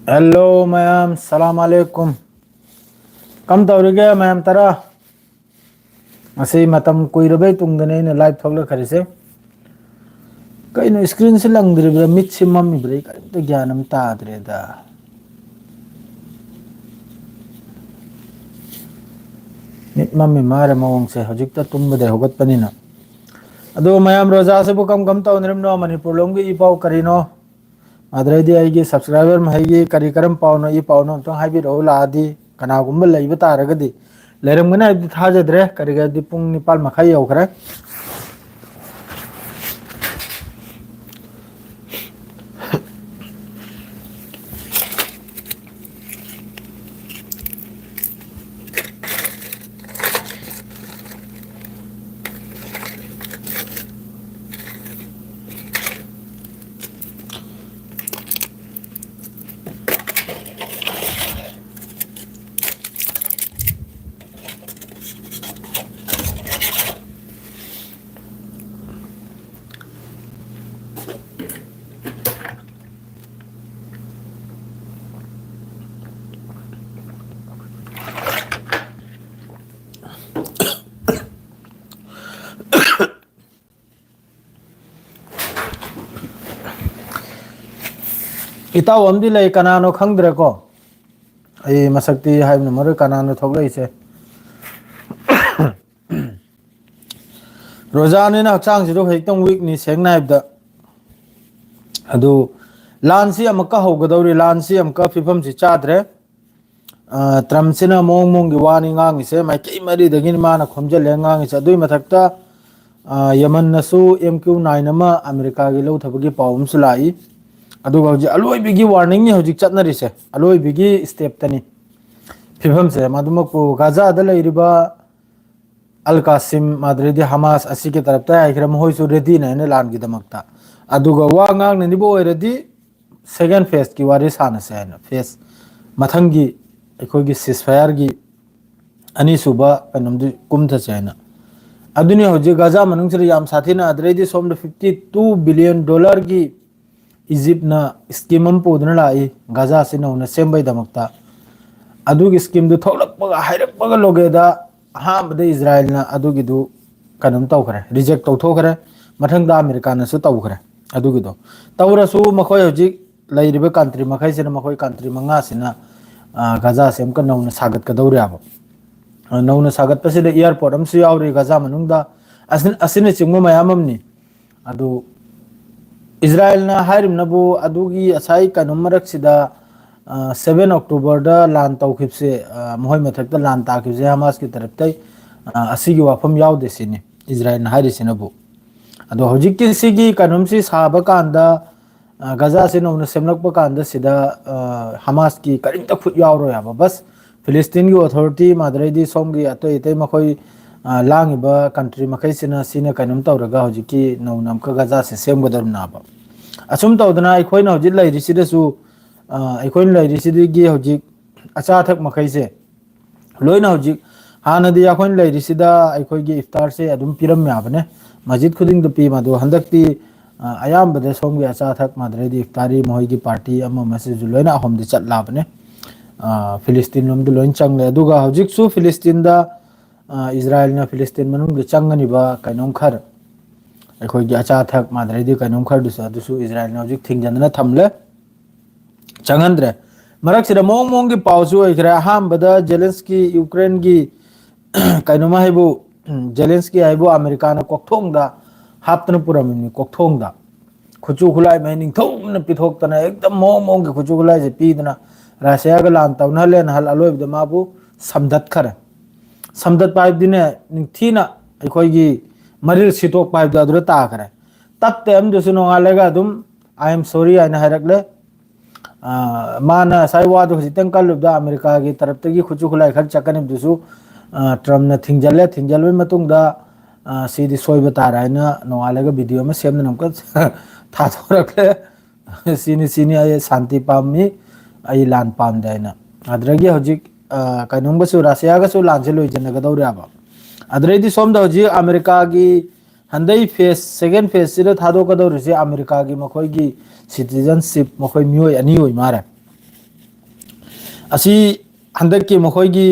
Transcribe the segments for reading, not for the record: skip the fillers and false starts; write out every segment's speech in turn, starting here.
Hello ma'am, सलाम अलैकुम। कम तौरीगे ma'am तरा कुरबई तुंगने लाइव थोलखरीसे कई स्क्रीन से लंग्रिब्रा मिट से मम्मीब्रा कई ज्ञान ताद्रेदा मिट मम्मी मारे मवंग से हजिकता तुम्बदे होगतपनिना अदो मैम रोजा से कम कम तौनरिमनो मणिपुर लोंगी ई पाव करिनो अदरदी आइगी सब्सक्राइबर महैगी करी करम पावनो ई पावनो तो हाइबिरो लादी कनागुम्बा लैब तारगदी लेरमगना हाइबदी थाजद्रे करिगदी पुंग निपाल मखाई यौखरे इताव अमदी लय कनानो खंगद्रेको आई मसक्ति हाइबन मरे कनानो थोगलैसे रोजानिना हक्चांग सिदो हेक्तंग वीकनी सेंगना हाइबदा अदु लानसी अमका होगदौरी लानसी अमका फिफम सि चाद्रे ट्रम्पसिना मोंग मोंग की वानी ngangiसे माइकई मरी दगिन माना खोमजले ngangiसे अदुई मथक्ता यमननसु MQ9 अमा अमेरिका की लौथबगी पावमसु लाई अदुगा हजि अलोइबिगी वार्निंग नि हजि चतनरिसे अलोइबिगी स्टेप तनी फिफम से मदुमकु गाजा द लैरिबा अल कासिम माद्रेदी हमास असि के तरफ ता आइखरा मोहइसु रेडी ने लान की दमकता अदुगा वा ngang ने निबो ओइरदी सेकंड फेज की वारी सानसे है फेज मथंगी अखोगी सिसफायर की अनीसुबा कनमदु कुमथसे है अदुनी हजि गाजा मनुंगसरे याम साथीना अद्रेदी सोम $52 बिलियन की इजिप्ट ना स्कीम पुदना लाई गाजा से नौना सेम्बई दमकता अदुगी स्कीम दु थोलकपगा हाइरकपगा लोगेदा हाबदे इजराइल ना अदुगी दु कनम तौखरे रिजेक्ट तौथोखरे मथंगदा अमेरिका नसु तौखरे अदुगी दो तौरसु मखोय हजि लैरिबे कंट्री मखैसिना मखोय कंट्री मंगा सिना गाजा से हमका नौना सागत कदौरे आबो नौना सागत पसिदे एयरपोर्ट अमसु यावरि गाजा मनुंगदा असिने चिंगो मयाममनि अदु इजराइल ना हारिमनबु अदुगी असाई कनुम मरक्सिदा 7 अक्टूबर दा लान तौखिबसे मोहय मथक्ता लान ताखिबसे हमास की तरफ तै असिगी वाफम यावदे सिने इजराइल ना हारिसिनबु अदो हजिकि सिगी कनुमसि साबा कांदा गाजा से नौना सेमलकपा कांदा सिदा हमास की करिमता खुद यावरो याबा बस फिलिस्तीन की अथॉरिटी मादरेदी सोमगी अतै इतै मखोय लांगिबा कंट्री मखैसिना सिना कनुम तौरगा हजिकि नौनम का गाजा से सेमगदरनाबा असुम तौदना अखोयना हजि लैरिसिदसु अखोयन लैरिसिदगी हजि अचाथक मखैसे लोइना हजि हानदी अखोयन लैरिसिदा अखोयगी इफ्तार से अदुम पिरम याबने मस्जिद खुदिंग दु पी मादो हंदक्ति अयामबदे सोमगी अचाथक मादरेदी इफ्तारी मोहयगी पार्टी अमा मसेजु लोइना अहमदि चटलाबने फिलिस्तीन लोमदु लोइन चंगले अदुगा हजिकसु फिलिस्तीन दा इजराइल ना फिलिस्तीन मनुंग चंगनिबा कइनोम खर अखोयगी अचाथक मादरेदी कइनोम खर दुसु इजराइल ना हजिक थिंगजनना थमले चंगंद्रे मरक्सिदा मोंग मोंग की पावसु ओइखरे अहामबदा जेलेंस्की यूक्रेन की कइनोमा हाइबु जेलेंस्की हाइबु अमेरिका ना कोक्थोंगदा हापतन पुरमिनी कोक्थोंगदा खुचु खुलाई मै निंथौना पिथोक्तना एकदम मोंग मोंग की खुचु खुलाई से पीदना रशिया का लान तौनहलेन हल अलोइबदा माबु समदत खरे समदत पाइबदिने निंथीना अखोयगी मरिल सिटोक पाइबदा अदुर ताखरे तत्ते अमदुसु नोंगालेगा अदुम आई एम सॉरी आइना हाइरकले माना साइवादु हजितंग कलुबदा अमेरिका की तरफ तगी खुचु खुलाई खर चकनिबदुसु ट्रम्प न थिंगजले थिंगजलबे मतुंगदा सीदी सोइबा तारायना नोंगालेगा वीडियो में सेमना नमका थाथोरकले सीनी आय शांति पामी आई लान पाम दाइना अद्रगी हजिक कनुंगसु रशियागसु लानसे लोइजनगदौरेबा अद्रैदी सोमदा हजिक अमेरिका की हंदई फेस सेकेंड फेस सिदा थादोकदौरिसे अमेरिका की मखोयगी सिटीजनशिप मखोय मियोय अनि होय मारे असी हंदक की मखोगी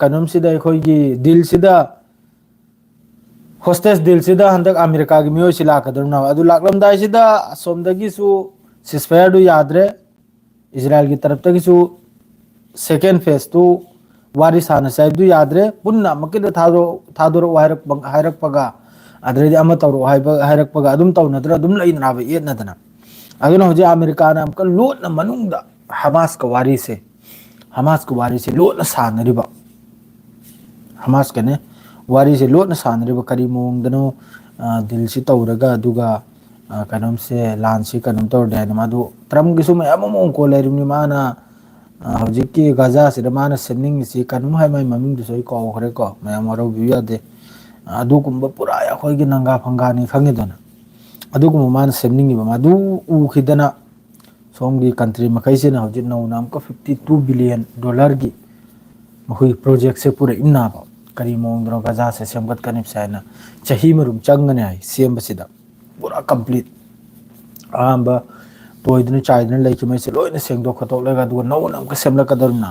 कनम सिदा अखोगी दिल सिदा होस्टेस दिल सिदा हंदक अमेरिका की मियो सिला कदरना अदु लाकलमदाय सिदा सोमदगी सु सिस्फायर दु याद्रे इजराइल की तरफ तक सु सेकेंड फेज टू वारी साना साइब दु याद्रे पुन्ना मकिद थादो हायरक पगा अद्रेदी अमा तौरो हायरक पगा अदुम तौनद्र अदुम लैनाबा येदनदना अदुना होजे अमेरिका ना अमका लोटना मनुंगदा हमास का वारी से लोटना सानरिबा हमास कने वारी से लोटना सानरिबा करी मोंगदनो दिल से तौरगा दुगा कनम से लान से कनम तौर देन मादु ट्रम्प गिसु मयाम मोंग को लेरिमनि माना हौजिकी गाजा से माना सेनिंग से कनम हाय माय ममिंग दुसोई को खरे को मयाम वरो बियादे अदुगुम्बा पुरा अखोइगी नंगा फंगानी खंगिदना अदुगुम्बा माना सेनिंग बा मादु उखिदना सोमगी कंट्री मखैसेना हौजिक नौना अमका $52 बिलियन की मखोई प्रोजेक्ट से पूरा इन्नाबा करी मोंगदनो गाजा से सेमगत कनिप साइना चही मरुम चंगने आइ सेमबसिदा पूरा कंप्लीट आंबा तोयदन चाइदन लेकिमै से लोइना सेंगदो खतोकलेगा दुगा नौना अमका सेमलकदरना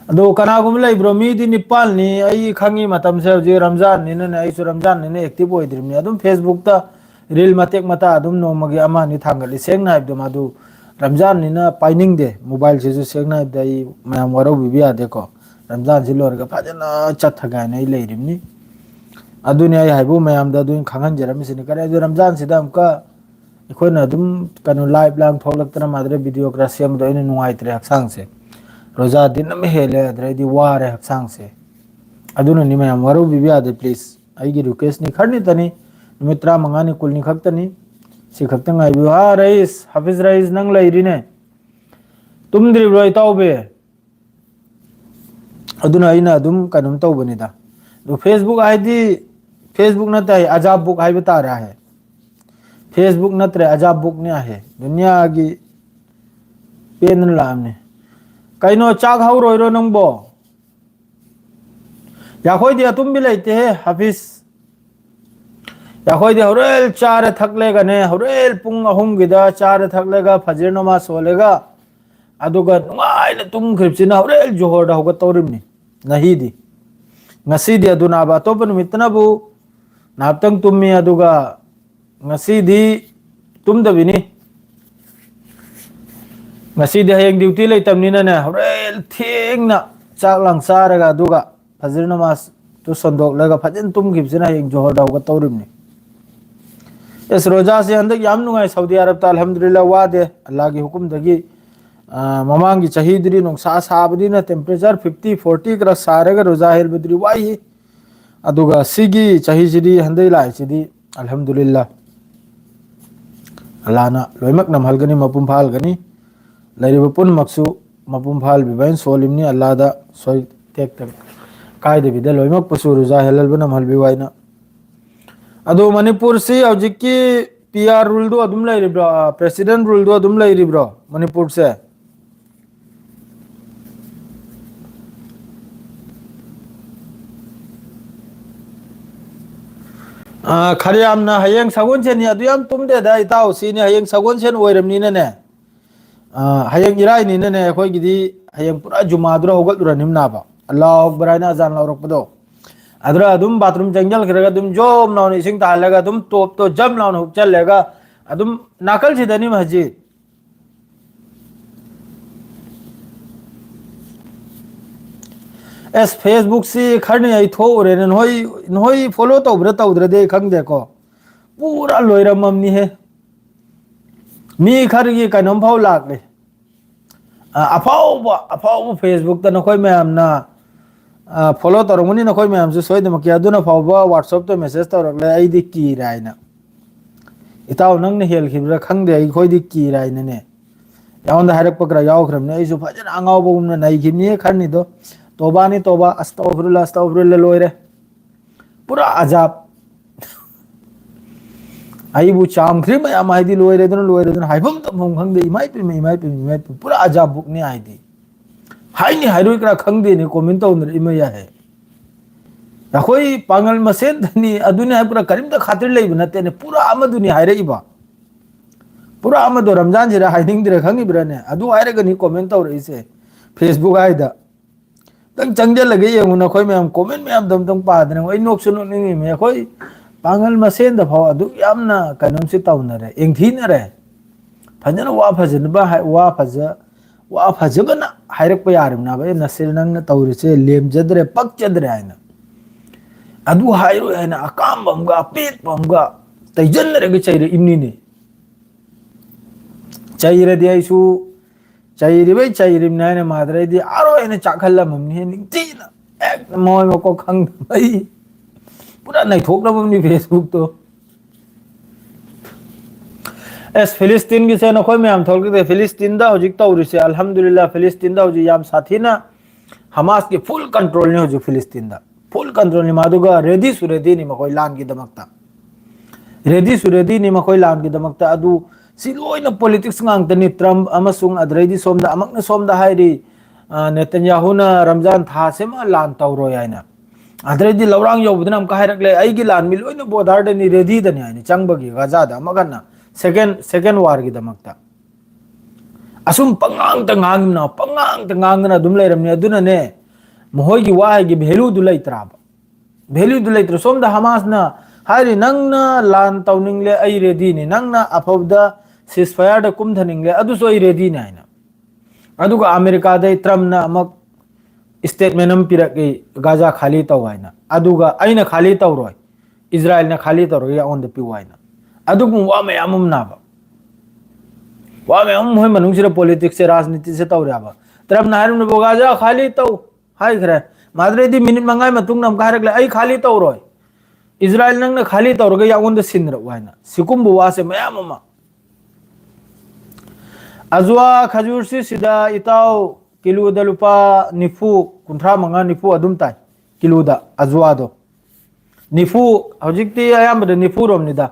अदो कनागुम लेब्रो मीदी निपाल नि आई खंगी मतम से जे रमजान नि ने आई सु रमजान नि एक्टिव ओइद्रिमनि अदुम फेसबुक ता रील मतेक मता अदुम नोमगे अमा नि थांगली सेंगना हाइबदो मादु रमजान नि ना पाइनिंग दे मोबाइल से सेंगना हाइबदो आई मयाम वरो बिबि आदे को रमजान से लोरगा फजना चथगा नै लेरिमनि अदुनि आई हाइबो मयाम दा दुइन खंगन जरमसिनि करे अदु रमजान सिदा अमका इखोना अदुम कनो लाइव लांग थोलक्तना मादरे वीडियो ग्राफी अमदो इन नुंगाइत्रे हक्सांग से रोजा दिन में हेले अद्रेदी वारे हक्सांग से अदुना नि मयाम वरो बिबि आदे प्लीज आइगी रिक्वेस्ट नि खरनि तनी मित्रा मंगानी कुलनी खक्तनी सी खक्तंग आइबो हा रईस हाफिज रईस नंग लैरिने तुम द्रिब्रो इताउबे अदुना आइना अदुम कनुम तौबनिदा दो फेसबुक आईडी फेसबुक नते अजाब बुक हाइबे तारा है फेसबुक नत्रे अजाब बुक ने है दुनिया की पेन लामने कइनो चाक हाउरोइरो नंगबो याखोइदि अतुम भी लेते है हाफिज याखोइदि हौरेल चार थकलेगा ने हौरेल पुंग अहुंगिदा चार थकलेगा फजर नमाज सोलेगा अदुगा नुंगाइना तुम खिरसिना हौरेल जोहर दा होगा तौरिमनि नहीदी ngasi aduna ba topan mitna bu naptang tummi aduga ngasi di tumda bini ngasi di hayang duty lay tamnina na horel thengna chak lang saraga aduga fajr namas tu sondok laga fajin tum gibsina hayang johor dawga tawrimni es roja se andak yam nungai saudi arab ta alhamdulillah wade allah ki hukum dagi ममांग की चाहिए नुसा साबदी temperature 50-40 करा सारेगा रोजा hello Badri Y अदुगा सिगी चाहिए हंदई लाइसिदी अल्हम्दुलिल्लाह अल्लाहना लोइमक नमहलगनी मपुम फालगनी लैरिब पुनमक्सु मपुम फाल बिबाइन सोलिमनी अल्लाहदा सोय take take कायदे बिदे लोइमक पसु रोजा हेलल बन नमहल बिवाइना अदु मणिपुर से हौजिकी पीआर रूल दो अदुम लैरिब्रो प्रेसिडेंट रूल दो अदुम लैरिब्रो मणिपुर से खरियामना हयेंग सगुन सेनि अदुयाम तुमदे दा इताउ सिनि हयेंग सगुन सेन ओइरमनि ने हयेंग इराय नि ने अखोय गिदि हयेंग पुरा जुमादुरा होगलुरा निमनाबा अल्लाहु अकबर आइना अजान लावरकपदो अदरा अदुम बाथरूम जंगल खरगा अदुम जोम नाउ इसिंग तालगा अदुम टॉप तो जम नाउ हुपचलेगा अदुम नाकल सिदनी मस्जिद एस फेसबुक से खरने आई थोरे नोई फॉलो तौब्र तौद्र दे खंग देखो पूरा लोइरममनी है मी खरगी कनम फाव लाकले अफाव फेसबुक त नखोय मैमना फॉलो तौरमनी नखोय मैम से सोयदम कि अदुना फाव व्हाट्सएप तो मैसेज तौरकले आइदि की रायना इताव नंग ने हेल खिब्रा खंग दे आई खोयदि की रायने ने यावंद हारक पकरा यावख्रमने आइसु फजन आंगावबुमना नाइ खिबनी खरनी दो तोबा नहीं तोबा अस्तगफिरुल्लाह लोइरे पूरा अजाब आइबु चामख्रि मयाम हाइदि लोइरे दन हाइफम तम खंगदे इमाइ पे पूरा अजाब बुकनी आइदि हाइनि हाइरोइ करा खंगदे ने कमेंट तौनर इमया है याखोई पांगल मसेन धनी अदुनि हाइ पूरा करीम द खातिर लेब नते ने पूरा अमदुनि हाइरेइबा पूरा अमदो रमजान जिरा हाइदिंग दिरा खंगिब्रने अदु हाइरेगनि कमेंट तौर इसे फेसबुक आइदा तंग चंगल लगे येंगु ना खोय मैम कमेंट मैम दम पादने ओइ नोक्सु नोनिंग मे खोय पांगल मसेन द फाव अदु यामना कनम से ताउनरे एंगथीनरे फजना वा फजनबा वा फजबना हायरक यारमना बे नसिर नंग तौरिसे लेमजद्रे पक्चद्रे आइना अदु हायरो आइना अकाम बमगा पेट बमगा तैजनरे गे चैरे इमनीने चैरे दियाइसु चैरिबै चैरिमना ने मादरे दि आरो एने चाखल्ला ममनी निंगतीना एक मोय मको खंग भाई पूरा नहीं ठोकना ममनी फेसबुक तो एस फिलिस्तीन की से नखोय मैम थोल के फिलिस्तीन दा होजिक तौरिसे अल्हम्दुलिल्लाह फिलिस्तीन दा होजि याम साथीना हमास के फुल कंट्रोल ने होजि फिलिस्तीन दा फुल कंट्रोल ने मादुगा रेडी सुरेदी नि मखोय लान की दमकता रेडी सुरेदी नि मखोय लान की दमकता अदु सिलोइना पॉलिटिक्स ngang ट्रम्प अमसुंग अद्रेदी सोमदा अमकना सोमदा हाइरी नेतन्याहुना रमजान था सेमा लान तौरो याइना अद्रेदी लौरांग योबदना हम काहायरकले आइगी लान मि लोइना बोर्डर दनि रेडी दनि आइनि चंगबगी गजादा मगना सेकेंड वार की दमकता असुम पंगांग तंगांगना दुम लेरमनि अदुना ने मोहोगी वाहगी भेलू दु लैत्राब भेलू दु लैत्र सोमदा हमासना हाइरी नंगना लान तौनिंगले आई रेडी नि नंगना अफबदा सिसफायर द कुमधनिंगले अदुसो आई रेडी नि आइना अदुगा अमेरिका दे ट्रम्पना अमक स्टेटमेंट अम पिरके गाजा खाली तौवाइना अदुगा आइना खाली तौरोय इजराइल ना खाली तौरोय ऑन द पिवाइना अदुगु वा मयामुम नाबा वा मयामुम होय मनुंगसिरा पॉलिटिक्स से राजनीति से तौराबा ट्रम्प ना हारुन बोगाजा खाली तौ हाय खरे माद्रेदी मिनिट मंगाय मतुंग नम काहरकले आई खाली तौरोय इजराइल नंगना खाली तौरगे यावंद सिनर वाइना सिकुम बुवासे मयाममा अजुआ खजूरसी सिदा इताव किलोदा लुपा निफु कुंथ्रा मंगा निफु अदुम ताई किलोदा अजुआ दो निफु हौजिकती अयामबद निफु रोमनिदा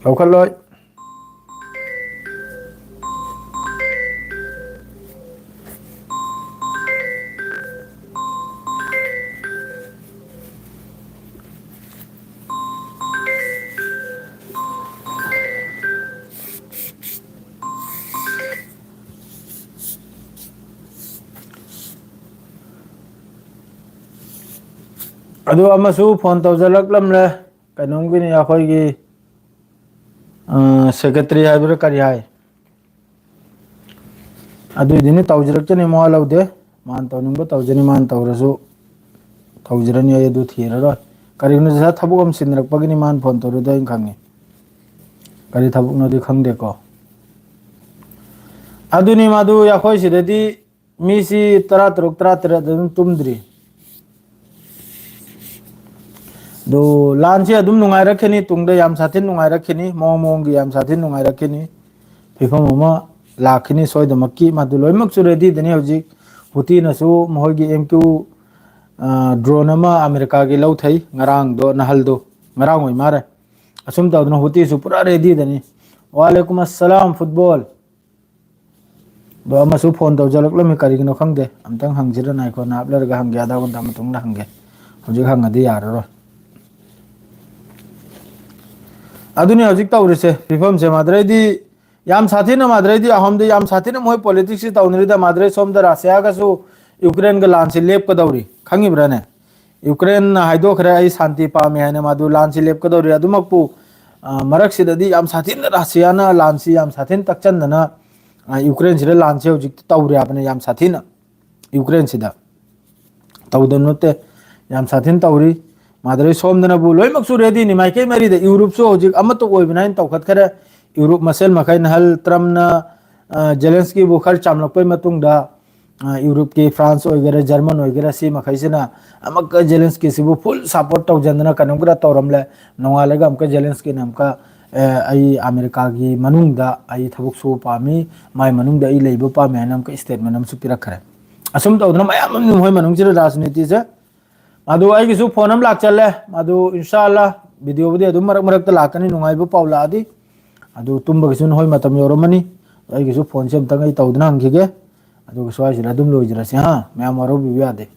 लौखलोय अदु अमसु फोन तौजलकलमले कनोंगिनी अखोयगी सेक्रेटरी हाइबर करी हाय अदु दिने तौजलकचने मोआ लौदे मान तौनिंग तौजनी मान तौरसु तौजरनी अदु थीररो करिनो जसा थबुक हम सिनरकपगिनी मान फोन तौरदो इन खंगे करी थबुक नदि खंगदे को अदुनी मादु याखोय सिददी मिसी तरा दम तुमद्री दो लान से अदुम नुंगाय रखनी तुंगदे याम साथिन नुंगाय रखनी मोंगी याम साथिन नुंगाय रखनी फिफम अमा लाखनी सोयदमक्की मादु लोइमक सुरेदी दनि हौजिक हुती नसु मोहगी एमक्यू ड्रोन अमा अमेरिका की लौथै ngarang दो नहल दो ngarang ओइ मारे असुम तौदना हुती सु पूरा रेडी दनि वालेकुम अस्सलाम फुटबॉल दो अमसु फोन तौजलकलमि करिगनो खंगदे अमतंग हंगजिरा नायको नापलरगा हंगे आदा घंटा मतुंगना हंगे हौजिक हंगदि याररो अदुनी हौजिक तौरिसे फिफम से माद्रेदी याम साथीना माद्रेदी अहमदे याम साथीना मोय पॉलिटिक्स से तौनरिदा माद्रे सोमदा रशिया गासु यूक्रेन गा लान से लेप कदौरी खंगिब्राने यूक्रेन हाइदोखरे आई शांति पामे हाने मादु लान से लेप कदौरी अदुमकपु मरक सिददी याम साथीना रशियाना लान से याम साथीन तकचंदना यूक्रेन से लान से हौजिक तौरे आपने याम साथीना यूक्रेन सिदा तौदनोते याम साथीन तौरी माद्रे सोमदनबु लोइमकसु रेडी नि माइके मरीदे यूरोप सो हौजिक अमतो ओइबनाइन तौखतखरे यूरोप मसेल मखै नहल ट्रम्पना जेलेंस्की बुखर चामलकपै मतुंगदा यूरोप के फ्रांस ओइगरे जर्मन ओइगरे सी मखैसिना अमक जेलेंस्की सिबु फुल सपोर्ट तौजंदना कनमगरा तौरमले नोंगालेगा अमक जेलेंस्की नमका आई अमेरिका की मनुंगदा आई थबुक सो पामी माय मनुंगदा आई लेबो पामे नमक स्टेटमेंट नमसु पिरखरे असुम तौदना मयाम होय मनुंगजिरा राजनीति से मादु आइगिसु फोन हम लाक चले मादु इंशाअल्लाह वीडियो बुदी अदु मरक मरक लाकनी नुंगाइबो पाउला आदि अदु तुंबगिसु होय मतम योरमनी आइगिसु फोन से तंग आई तौदना हंगिगे अदु स्वाइसिरा दुम लोइजरा से हां मैं मारो बियादे